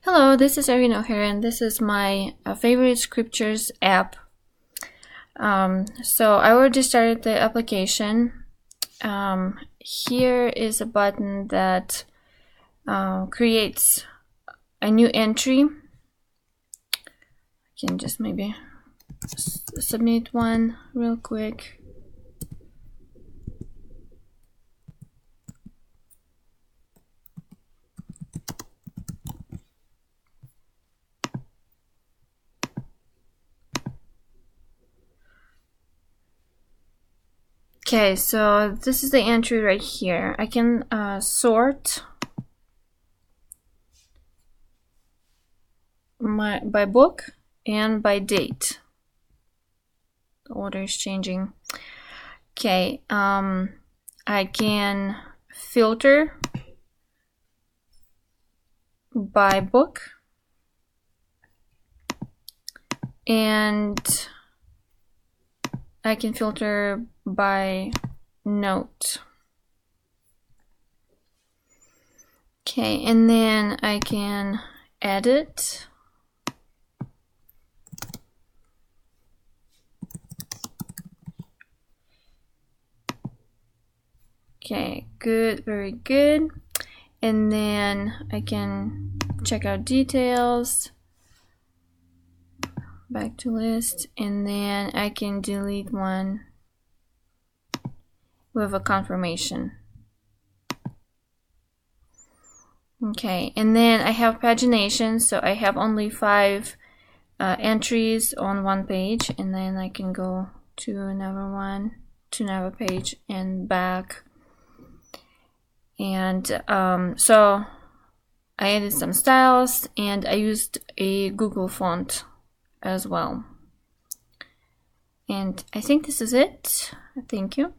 Hello, this is Erin O'Hare, and this is my favorite scriptures app. So I already started the application. Here is a button that creates a new entry. I can just maybe submit one real quick. Okay, so this is the entry right here. I can sort by book and by date. The order is changing. Okay, I can filter by book and I can filter by note. Okay, and then I can edit. Okay, good, very good. And then I can check out details, back to list, and then I can delete one with a confirmation. Okay, and then I have pagination, so I have only 5 entries on one page, and then I can go to another one, to another page, and back. And so I added some styles, and I used a Google font as well. And I think this is it. Thank you.